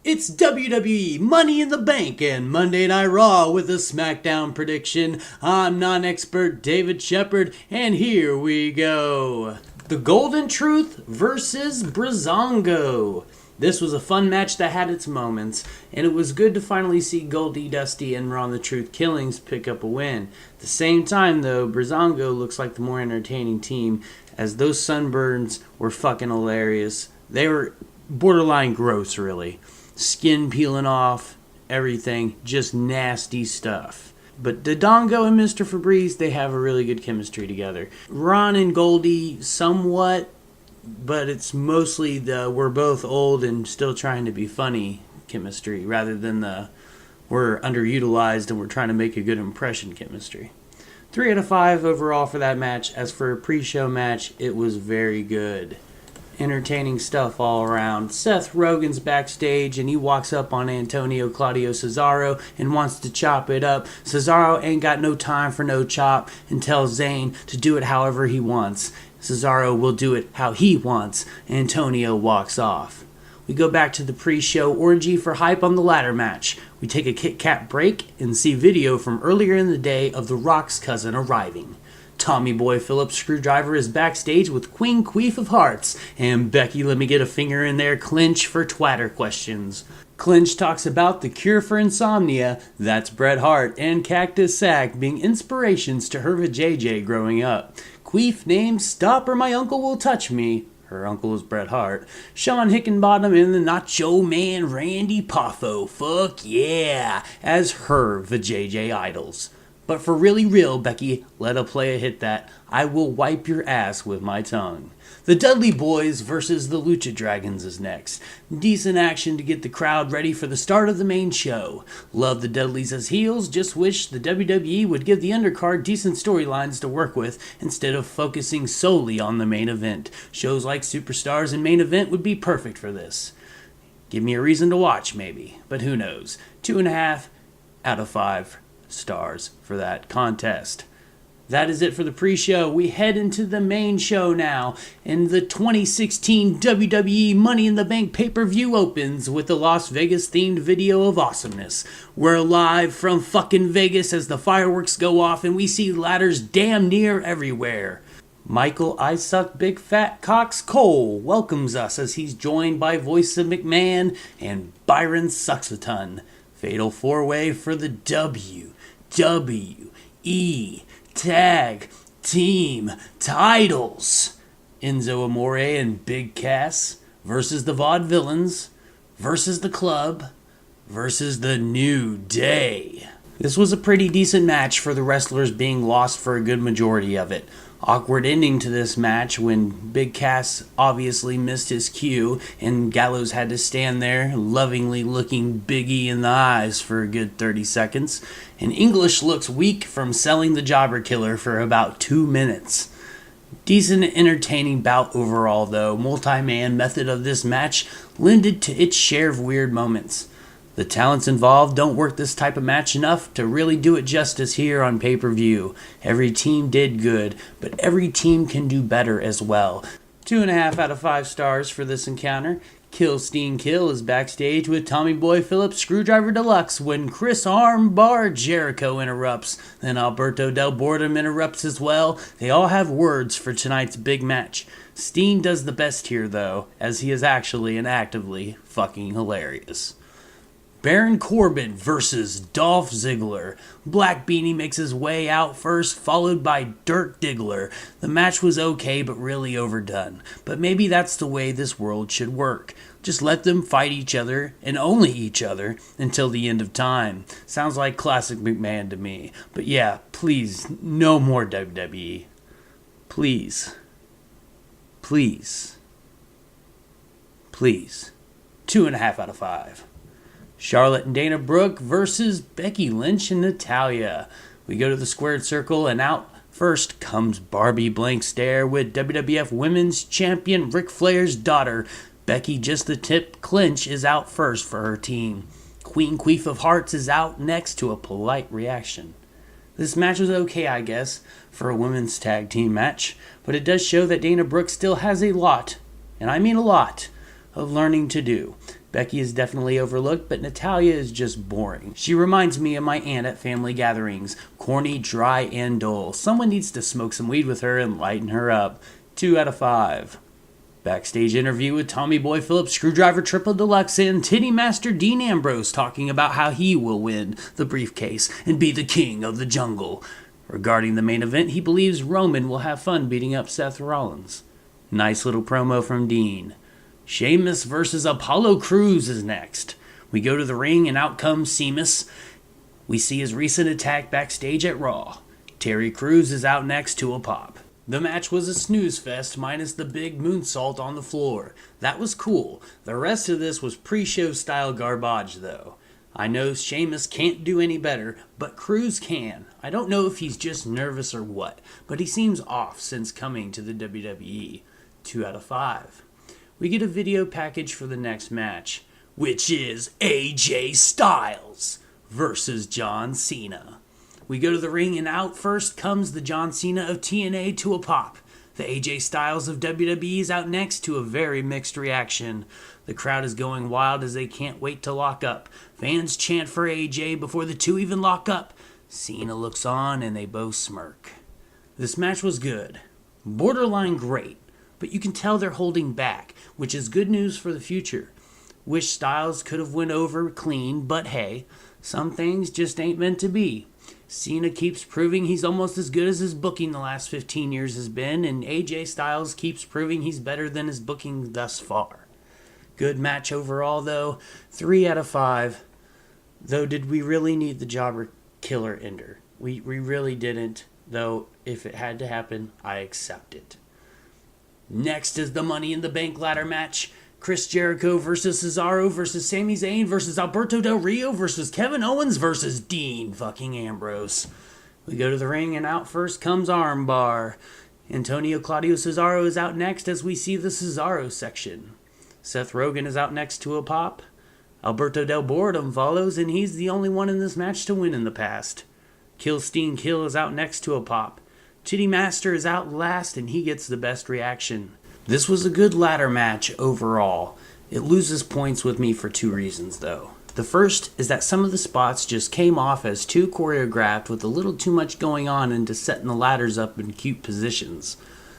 It's WWE Money in the Bank and Monday Night Raw with a SmackDown prediction. I'm non-expert David Shepard, and here we go. The Golden Truth versus Breezango. This was a fun match that had its moments, and it was good to finally see Goldie, Dusty, and Ron the Truth Killings pick up a win. At the same time, though, Breezango looks like the more entertaining team, as those sunburns were fucking hilarious. They were borderline gross, really. Skin peeling off, everything, just nasty stuff. But Dodongo and Mr. Febreze, they have a really good chemistry together. Ron and Goldie, somewhat, but it's mostly the we're both old and still trying to be funny chemistry, rather than the we're underutilized and we're trying to make a good impression chemistry. 3 out of 5 overall for that match. As for a pre-show match, it was very good. Entertaining stuff all around. Seth Rogen's backstage and he walks up on Antonio Claudio Cesaro and wants to chop it up. Cesaro ain't got no time for no chop and tells Zayn to do it however he wants. Cesaro will do it how he wants. Antonio walks off. We go back to the pre-show orgy for hype on the ladder match. We take a Kit Kat break and see video from earlier in the day of The Rock's cousin arriving. Tommy Boy Phillips Screwdriver is backstage with Queen Queef of Hearts, and Becky Let Me Get a Finger in There Clinch for twatter questions. Clinch talks about the cure for insomnia, that's Bret Hart, and Cactus Sack being inspirations to her vajayjay growing up. Queef names Stop or My Uncle Will Touch Me. Her uncle is Bret Hart. Sean Hickenbottom and the Nacho Man Randy Poffo, fuck yeah, as her vajayjay idols. But for really real, Becky, let a player hit that. I will wipe your ass with my tongue. The Dudley Boys versus the Lucha Dragons is next. Decent action to get the crowd ready for the start of the main show. Love the Dudleys as heels, just wish the WWE would give the undercard decent storylines to work with instead of focusing solely on the main event. Shows like Superstars and Main Event would be perfect for this. Give me a reason to watch, maybe, but who knows. 2.5 out of 5 stars for that contest. That is it for the pre-show. We head into the main show now, and the 2016 WWE Money in the Bank pay-per-view opens with the Las Vegas themed video of awesomeness. We're live from fucking Vegas as the fireworks go off and we see ladders damn near everywhere. Michael I Suck Big Fat Cox Cole welcomes us as he's joined by Voice of McMahon and Byron Sucks-a-Ton. Fatal 4-way for the WWE Tag Team titles. Enzo Amore and Big Cass versus the Vaudevillains versus the Club versus the New Day. This was a pretty decent match for the wrestlers being lost for a good majority of it. Awkward ending to this match when Big Cass obviously missed his cue and Gallows had to stand there lovingly looking Biggie in the eyes for a good 30 seconds. And English looks weak from selling the Jobber Killer for about 2 minutes. Decent entertaining bout overall though. Multi-man method of this match lended to its share of weird moments. The talents involved don't work this type of match enough to really do it justice here on pay-per-view. Every team did good, but every team can do better as well. 2.5 out of 5 stars for this encounter. Killsteen Kill is backstage with Tommy Boy Phillips Screwdriver Deluxe when Chris Armbar Jericho interrupts. Then Alberto Del Bordem interrupts as well. They all have words for tonight's big match. Steen does the best here though, as he is actually and actively fucking hilarious. Baron Corbin versus Dolph Ziggler. Black Beanie makes his way out first, followed by Dirk Diggler. The match was okay, but really overdone. But maybe that's the way this world should work. Just let them fight each other, and only each other, until the end of time. Sounds like classic McMahon to me. But yeah, please, no more WWE. Please. Please. Please. 2.5 out of 5. Charlotte and Dana Brooke versus Becky Lynch and Natalya. We go to the squared circle and out first comes Barbie Blank Stare with WWF Women's Champion Ric Flair's daughter. Becky Just the Tip Clinch is out first for her team. Queen Queef of Hearts is out next to a polite reaction. This match was okay, I guess, for a women's tag team match, but it does show that Dana Brooke still has a lot, and I mean a lot, of learning to do. Becky is definitely overlooked, but Natalya is just boring. She reminds me of my aunt at family gatherings. Corny, dry, and dull. Someone needs to smoke some weed with her and lighten her up. 2 out of 5. Backstage interview with Tommy Boy Phillips, Screwdriver Triple Deluxe, and Titty Master Dean Ambrose talking about how he will win the briefcase and be the king of the jungle. Regarding the main event, he believes Roman will have fun beating up Seth Rollins. Nice little promo from Dean. Sheamus versus Apollo Crews is next. We go to the ring and out comes Sheamus. We see his recent attack backstage at Raw. Terry Crews is out next to a pop. The match was a snooze fest minus the big moonsault on the floor. That was cool. The rest of this was pre-show style garbage though. I know Sheamus can't do any better, but Crews can. I don't know if he's just nervous or what, but he seems off since coming to the WWE. 2 out of 5. We get a video package for the next match, which is AJ Styles versus John Cena. We go to the ring and out first comes the John Cena of TNA to a pop. The AJ Styles of WWE is out next to a very mixed reaction. The crowd is going wild as they can't wait to lock up. Fans chant for AJ before the two even lock up. Cena looks on and they both smirk. This match was good. Borderline great. But you can tell they're holding back, which is good news for the future. Wish Styles could have went over clean, but hey, some things just ain't meant to be. Cena keeps proving he's almost as good as his booking the last 15 years has been, and AJ Styles keeps proving he's better than his booking thus far. Good match overall, though. 3 out of 5. Though, did we really need the jobber killer ender? We really didn't, though if it had to happen, I accept it. Next is the Money in the Bank ladder match. Chris Jericho versus Cesaro versus Sami Zayn versus Alberto Del Rio versus Kevin Owens versus Dean fucking Ambrose. We go to the ring and out first comes Armbar. Antonio Claudio Cesaro is out next as we see the Cesaro section. Seth Rogen is out next to a pop. Alberto Del Boredom follows and he's the only one in this match to win in the past. Kill Kill is out next to a pop. Titty Master is out last and he gets the best reaction. This was a good ladder match overall. It loses points with me for 2 reasons though. The first is that some of the spots just came off as too choreographed with a little too much going on into setting the ladders up in cute positions.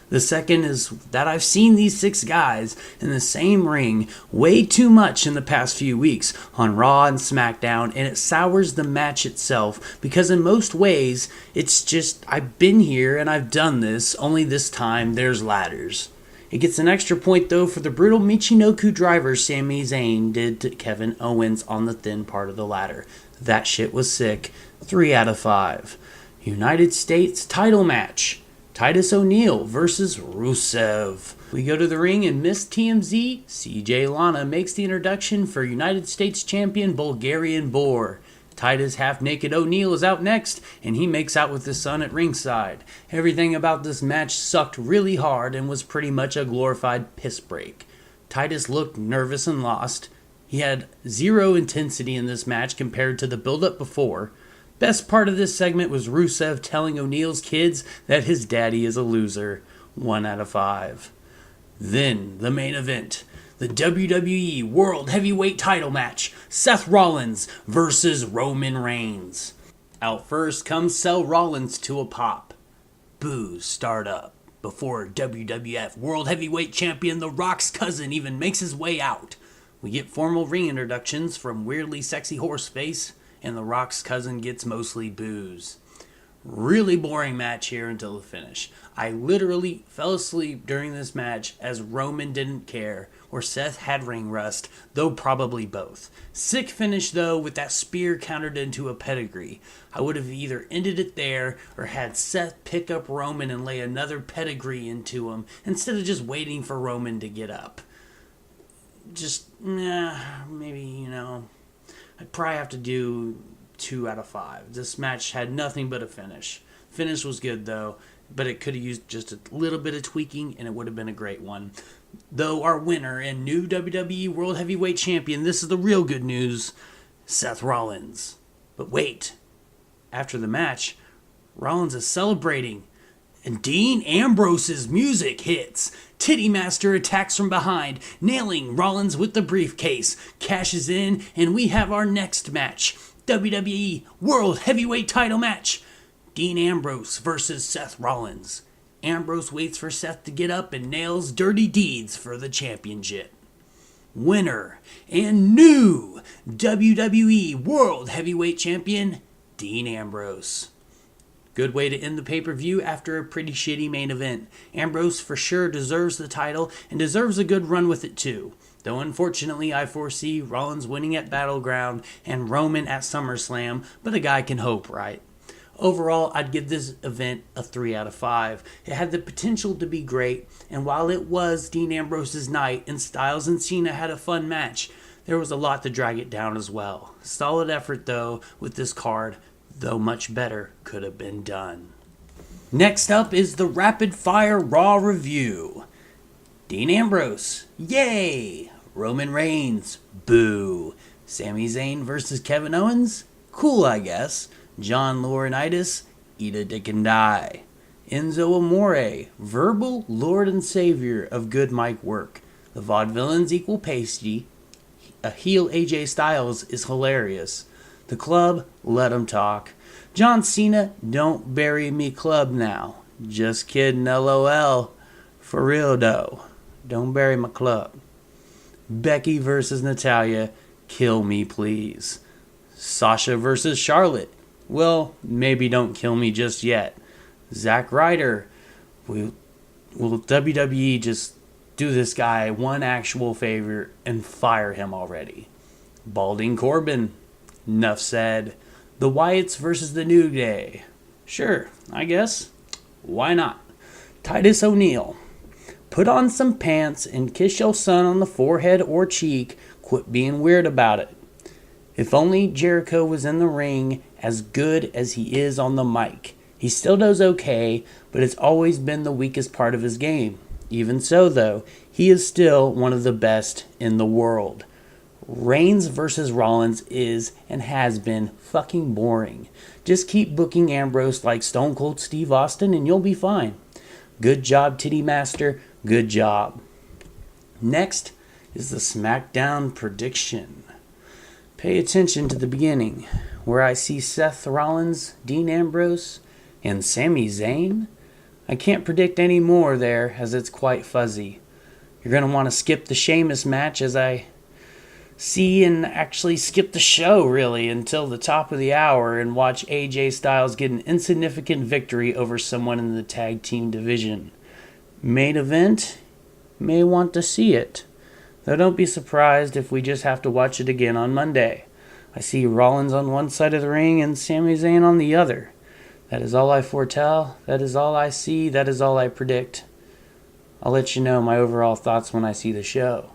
The second is that I've seen these 6 guys in the same ring way too much in the past few weeks on Raw and SmackDown, and it sours the match itself because in most ways it's just I've been here and I've done this, only this time there's ladders. It gets an extra point though for the brutal Michinoku driver Sami Zayn did to Kevin Owens on the thin part of the ladder. That shit was sick. 3 out of 5. United States title match. Titus O'Neil versus Rusev. We go to the ring and Miss TMZ, CJ Lana, makes the introduction for United States champion Bulgarian Boar. Titus half-naked O'Neil is out next, and he makes out with his son at ringside. Everything about this match sucked really hard and was pretty much a glorified piss break. Titus looked nervous and lost. He had 0 intensity in this match compared to the build-up before. Best part of this segment was Rusev telling O'Neil's kids that his daddy is a loser. 1 out of 5. Then, the main event. The WWE World Heavyweight title match. Seth Rollins versus Roman Reigns. Out first comes Seth Rollins to a pop. Boos start up before WWF World Heavyweight Champion The Rock's cousin even makes his way out. We get formal ring introductions from weirdly sexy horseface, and The Rock's cousin gets mostly boos. Really boring match here until the finish. I literally fell asleep during this match as Roman didn't care, or Seth had ring rust, though probably both. Sick finish though, with that spear countered into a pedigree. I would have either ended it there, or had Seth pick up Roman and lay another pedigree into him, instead of just waiting for Roman to get up. Maybe, I'd probably have to do 2 out of 5. This match had nothing but a finish. Finish was good though, but it could have used just a little bit of tweaking and it would have been a great one. Though our winner and new WWE World Heavyweight Champion, this is the real good news, Seth Rollins. But wait, after the match, Rollins is celebrating and Dean Ambrose's music hits. Titty Master attacks from behind, nailing Rollins with the briefcase, cashes in, and we have our next match. WWE World Heavyweight Title match. Dean Ambrose versus Seth Rollins. Ambrose waits for Seth to get up and nails Dirty Deeds for the championship. Winner and new WWE World Heavyweight Champion, Dean Ambrose. Good way to end the pay-per-view after a pretty shitty main event. Ambrose for sure deserves the title and deserves a good run with it too. Though unfortunately I foresee Rollins winning at Battleground and Roman at SummerSlam, but a guy can hope, right? Overall, I'd give this event a 3 out of 5. It had the potential to be great, and while it was Dean Ambrose's night and Styles and Cena had a fun match, there was a lot to drag it down as well. Solid effort though with this card, though much better could have been done. Next up is the Rapid Fire Raw Review. Dean Ambrose, yay! Roman Reigns, boo! Sami Zayn versus Kevin Owens, cool I guess. John Laurinaitis, eat a dick and die. Enzo Amore, verbal lord and savior of good mic work. The vaudevillains equal pasty. A heel AJ Styles is hilarious. The club, let 'em talk. John Cena, don't bury me club now. Just kidding, LOL. For real though, don't bury my club. Becky versus Natalya, kill me please. Sasha versus Charlotte. Well, maybe don't kill me just yet. Zack Ryder. Will WWE just do this guy one actual favor and fire him already? Balding Corbin. Nuff said. The Wyatts versus the New Day. Sure, I guess. Why not? Titus O'Neil. Put on some pants and kiss your son on the forehead or cheek. Quit being weird about it. If only Jericho was in the ring as good as he is on the mic. He still does okay, but it's always been the weakest part of his game. Even so, though, he is still one of the best in the world. Reigns versus Rollins is and has been fucking boring. Just keep booking Ambrose like Stone Cold Steve Austin and you'll be fine. Good job, Titty Master. Good job. Next is the SmackDown prediction. Pay attention to the beginning, where I see Seth Rollins, Dean Ambrose, and Sami Zayn. I can't predict any more there, as it's quite fuzzy. You're going to want to skip the Sheamus match, as I see, and actually skip the show, really, until the top of the hour and watch AJ Styles get an insignificant victory over someone in the tag team division. Main event? May want to see it. Though don't be surprised if we just have to watch it again on Monday. I see Rollins on one side of the ring and Sami Zayn on the other. That is all I foretell. That is all I see. That is all I predict. I'll let you know my overall thoughts when I see the show.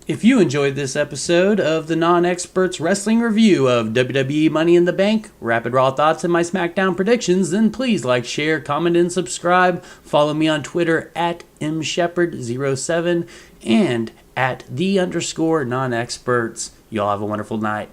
If you enjoyed this episode of the Non-Experts Wrestling Review of WWE Money in the Bank, Rapid Raw Thoughts, and my SmackDown predictions, then please like, share, comment, and subscribe. Follow me on Twitter at mshepard07 and at @the_non-experts. Y'all have a wonderful night.